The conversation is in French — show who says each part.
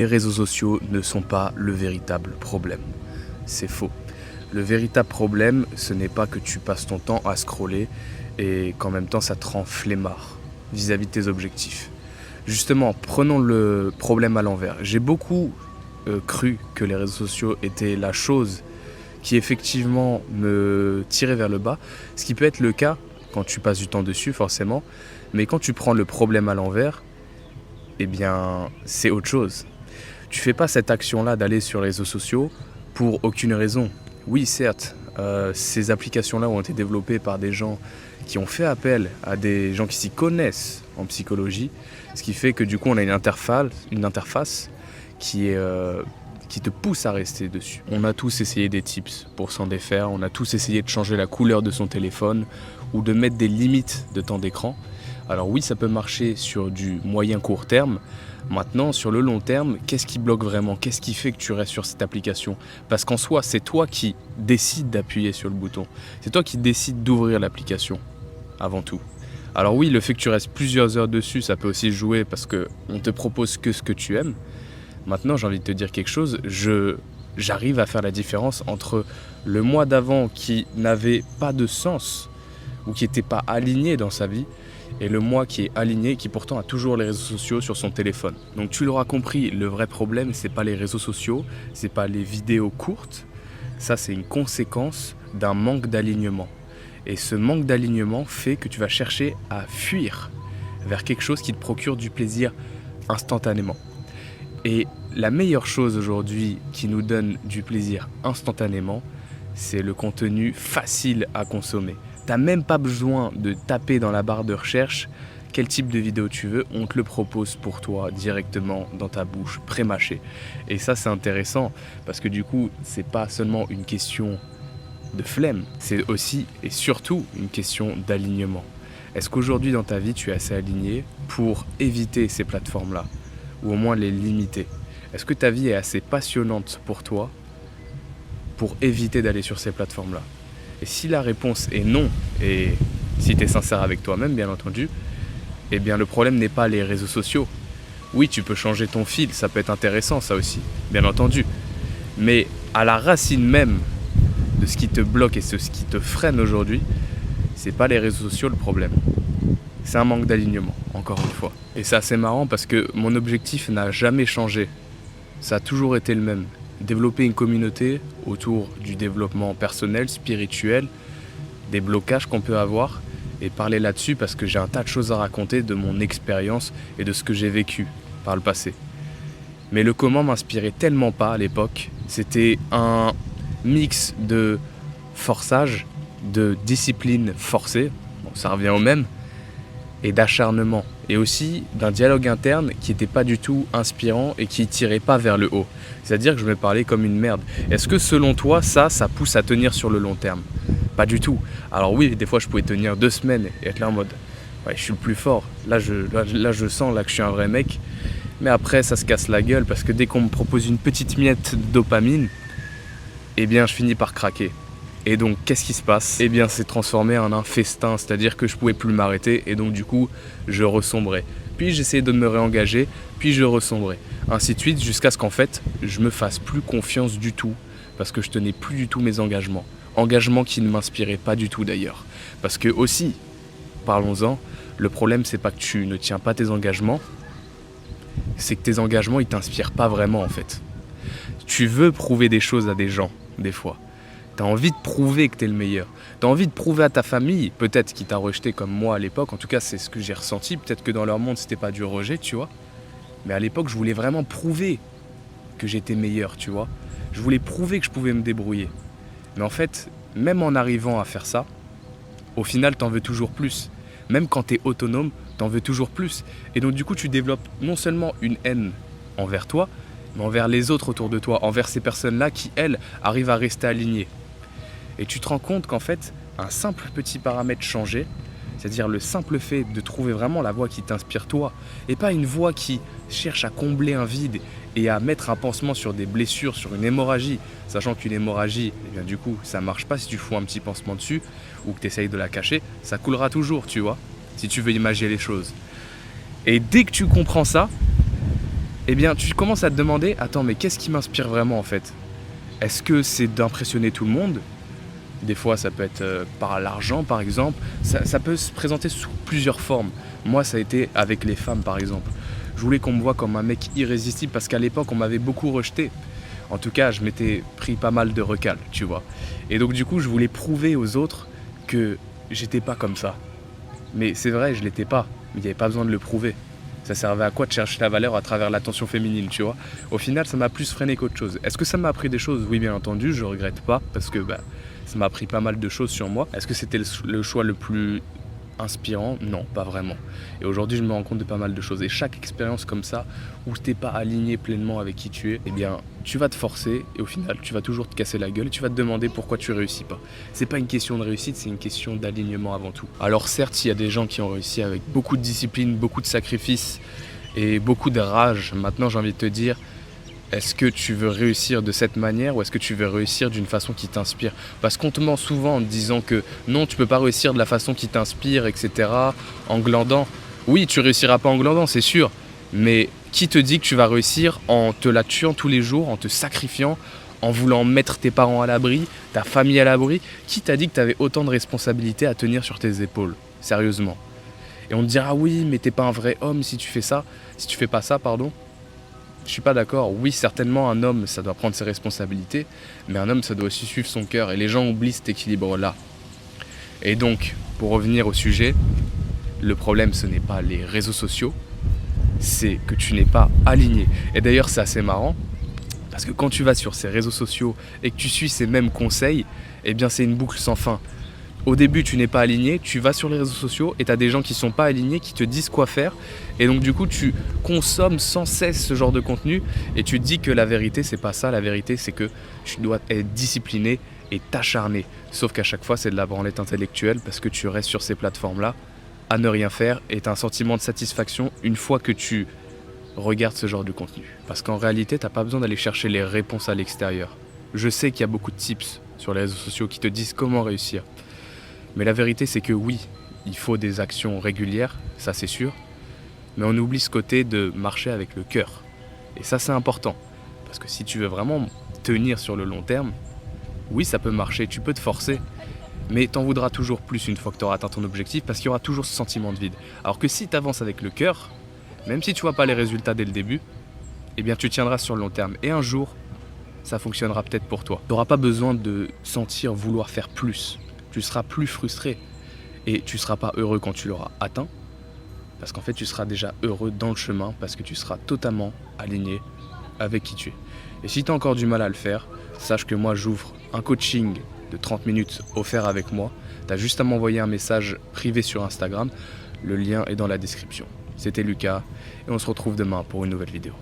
Speaker 1: Les réseaux sociaux ne sont pas le véritable problème. C'est faux. Le véritable problème, ce n'est pas que tu passes ton temps à scroller et qu'en même temps ça te rend flemmard vis-à-vis de tes objectifs. Justement, prenons le problème à l'envers. J'ai beaucoup cru que les réseaux sociaux étaient la chose qui effectivement me tirait vers le bas, ce qui peut être le cas quand tu passes du temps dessus forcément, mais quand tu prends le problème à l'envers, eh bien c'est autre chose. Tu fais pas cette action-là d'aller sur les réseaux sociaux pour aucune raison. Oui, certes, ces applications-là ont été développées par des gens qui ont fait appel à des gens qui s'y connaissent en psychologie, ce qui fait que du coup on a une interface qui te pousse à rester dessus. On a tous essayé des tips pour s'en défaire, on a tous essayé de changer la couleur de son téléphone ou de mettre des limites de temps d'écran. Alors oui, ça peut marcher sur du moyen court terme. Maintenant, sur le long terme, qu'est-ce qui bloque vraiment? Qu'est-ce qui fait que tu restes sur cette application? Parce qu'en soi, c'est toi qui décides d'appuyer sur le bouton. C'est toi qui décides d'ouvrir l'application, avant tout. Alors oui, le fait que tu restes plusieurs heures dessus, ça peut aussi jouer parce qu'on te propose que ce que tu aimes. Maintenant, j'ai envie de te dire quelque chose, j'arrive à faire la différence entre le moi d'avant qui n'avait pas de sens ou qui n'était pas aligné dans sa vie et le moi qui est aligné, qui pourtant a toujours les réseaux sociaux sur son téléphone. Donc tu l'auras compris, le vrai problème, c'est pas les réseaux sociaux, c'est pas les vidéos courtes, ça c'est une conséquence d'un manque d'alignement. Et ce manque d'alignement fait que tu vas chercher à fuir vers quelque chose qui te procure du plaisir instantanément. Et la meilleure chose aujourd'hui qui nous donne du plaisir instantanément, c'est le contenu facile à consommer. Tu n'as même pas besoin de taper dans la barre de recherche quel type de vidéo tu veux, on te le propose pour toi directement dans ta bouche, pré-mâché. Et ça c'est intéressant parce que du coup, c'est pas seulement une question de flemme, c'est aussi et surtout une question d'alignement. Est-ce qu'aujourd'hui dans ta vie tu es assez aligné pour éviter ces plateformes-là ou au moins les limiter? Est-ce que ta vie est assez passionnante pour toi pour éviter d'aller sur ces plateformes-là? Et si la réponse est non, et si tu es sincère avec toi-même bien entendu, eh bien le problème n'est pas les réseaux sociaux. Oui, tu peux changer ton fil, ça peut être intéressant ça aussi, bien entendu. Mais à la racine même de ce qui te bloque et ce qui te freine aujourd'hui, c'est pas les réseaux sociaux le problème. C'est un manque d'alignement, encore une fois. Et c'est assez marrant parce que mon objectif n'a jamais changé. Ça a toujours été le même. Développer une communauté autour du développement personnel, spirituel, des blocages qu'on peut avoir et parler là-dessus parce que j'ai un tas de choses à raconter de mon expérience et de ce que j'ai vécu par le passé. Mais le comment m'inspirait tellement pas à l'époque. C'était un mix de forçage, de discipline forcée, bon, ça revient au même, et d'acharnement. Et aussi d'un dialogue interne qui n'était pas du tout inspirant et qui tirait pas vers le haut. C'est-à-dire que je me parlais comme une merde. Est-ce que selon toi, ça pousse à tenir sur le long terme? Pas du tout. Alors oui, des fois je pouvais tenir 2 semaines et être là en mode ouais, je suis le plus fort. Là je sens là que je suis un vrai mec. Mais après ça se casse la gueule parce que dès qu'on me propose une petite miette de dopamine, eh bien je finis par craquer. Et donc qu'est-ce qui se passe? Eh bien c'est transformé en un festin, c'est-à-dire que je pouvais plus m'arrêter et donc du coup je ressombrais. Puis j'essayais de me réengager, puis je ressombrais. Ainsi de suite jusqu'à ce qu'en fait je me fasse plus confiance du tout parce que je tenais plus du tout mes engagements. Engagements qui ne m'inspiraient pas du tout d'ailleurs. Parce que aussi, parlons-en, le problème c'est pas que tu ne tiens pas tes engagements, c'est que tes engagements ils t'inspirent pas vraiment en fait. Tu veux prouver des choses à des gens, des fois. T'as envie de prouver que t'es le meilleur. T'as envie de prouver à ta famille, peut-être qui t'a rejeté comme moi à l'époque, en tout cas c'est ce que j'ai ressenti, peut-être que dans leur monde c'était pas du rejet, tu vois. Mais à l'époque je voulais vraiment prouver que j'étais meilleur, tu vois. Je voulais prouver que je pouvais me débrouiller. Mais en fait, même en arrivant à faire ça, au final t'en veux toujours plus. Même quand t'es autonome, t'en veux toujours plus. Et donc du coup tu développes non seulement une haine envers toi, mais envers les autres autour de toi, envers ces personnes-là qui, elles, arrivent à rester alignées. Et tu te rends compte qu'en fait, un simple petit paramètre changé, c'est-à-dire le simple fait de trouver vraiment la voie qui t'inspire toi, et pas une voie qui cherche à combler un vide et à mettre un pansement sur des blessures, sur une hémorragie, sachant qu'une hémorragie, eh bien du coup, ça marche pas si tu fous un petit pansement dessus, ou que tu essayes de la cacher, ça coulera toujours, tu vois, si tu veux imaginer les choses. Et dès que tu comprends ça, eh bien tu commences à te demander, attends, mais qu'est-ce qui m'inspire vraiment en fait? Est-ce que c'est d'impressionner tout le monde? Des fois, ça peut être par l'argent, par exemple. Ça peut se présenter sous plusieurs formes. Moi, ça a été avec les femmes, par exemple. Je voulais qu'on me voie comme un mec irrésistible parce qu'à l'époque, on m'avait beaucoup rejeté. En tout cas, je m'étais pris pas mal de recalés, tu vois. Et donc, du coup, je voulais prouver aux autres que j'étais pas comme ça. Mais c'est vrai, je l'étais pas. Mais il n'y avait pas besoin de le prouver. Ça servait à quoi de chercher la valeur à travers l'attention féminine, tu vois? Au final, ça m'a plus freiné qu'autre chose. Est-ce que ça m'a appris des choses? Oui, bien entendu, je regrette pas parce que ça m'a appris pas mal de choses sur moi. Est-ce que c'était le choix le plus inspirant? Non, pas vraiment. Et aujourd'hui, je me rends compte de pas mal de choses. Et chaque expérience comme ça, où t'es pas aligné pleinement avec qui tu es, eh bien, tu vas te forcer et au final, tu vas toujours te casser la gueule et tu vas te demander pourquoi tu réussis pas. C'est pas une question de réussite, c'est une question d'alignement avant tout. Alors certes, il y a des gens qui ont réussi avec beaucoup de discipline, beaucoup de sacrifices et beaucoup de rage. Maintenant, j'ai envie de te dire, est-ce que tu veux réussir de cette manière ou est-ce que tu veux réussir d'une façon qui t'inspire? Parce qu'on te ment souvent en te disant que non, tu peux pas réussir de la façon qui t'inspire, etc. En glandant. Oui, tu réussiras pas en glandant, c'est sûr. Mais qui te dit que tu vas réussir en te la tuant tous les jours, en te sacrifiant, en voulant mettre tes parents à l'abri, ta famille à l'abri? Qui t'a dit que tu avais autant de responsabilités à tenir sur tes épaules? Sérieusement. Et on te dira oui, mais t'es pas un vrai homme si tu fais ça, si tu fais pas ça, pardon. Je suis pas d'accord. Oui, certainement, un homme, ça doit prendre ses responsabilités, mais un homme, ça doit aussi suivre son cœur. Et les gens oublient cet équilibre-là. Et donc, pour revenir au sujet, le problème, ce n'est pas les réseaux sociaux, c'est que tu n'es pas aligné. Et d'ailleurs, c'est assez marrant, parce que quand tu vas sur ces réseaux sociaux et que tu suis ces mêmes conseils, eh bien, c'est une boucle sans fin. Au début, tu n'es pas aligné, tu vas sur les réseaux sociaux et tu as des gens qui ne sont pas alignés, qui te disent quoi faire. Et donc, du coup, tu consommes sans cesse ce genre de contenu et tu te dis que la vérité, c'est pas ça. La vérité, c'est que tu dois être discipliné et t'acharner. Sauf qu'à chaque fois, c'est de la branlette intellectuelle parce que tu restes sur ces plateformes-là à ne rien faire et tu as un sentiment de satisfaction une fois que tu regardes ce genre de contenu. Parce qu'en réalité, tu n'as pas besoin d'aller chercher les réponses à l'extérieur. Je sais qu'il y a beaucoup de tips sur les réseaux sociaux qui te disent comment réussir. Mais la vérité, c'est que oui, il faut des actions régulières, ça c'est sûr, mais on oublie ce côté de marcher avec le cœur. Et ça, c'est important, parce que si tu veux vraiment tenir sur le long terme, oui, ça peut marcher, tu peux te forcer, mais t'en voudras toujours plus une fois que tu auras atteint ton objectif, parce qu'il y aura toujours ce sentiment de vide. Alors que si tu avances avec le cœur, même si tu vois pas les résultats dès le début, eh bien tu tiendras sur le long terme. Et un jour, ça fonctionnera peut-être pour toi. Tu n'auras pas besoin de sentir vouloir faire plus. Tu seras plus frustré et tu ne seras pas heureux quand tu l'auras atteint parce qu'en fait tu seras déjà heureux dans le chemin parce que tu seras totalement aligné avec qui tu es. Et si tu as encore du mal à le faire, sache que moi j'ouvre un coaching de 30 minutes offert avec moi. Tu as juste à m'envoyer un message privé sur Instagram, le lien est dans la description. C'était Lucas et on se retrouve demain pour une nouvelle vidéo.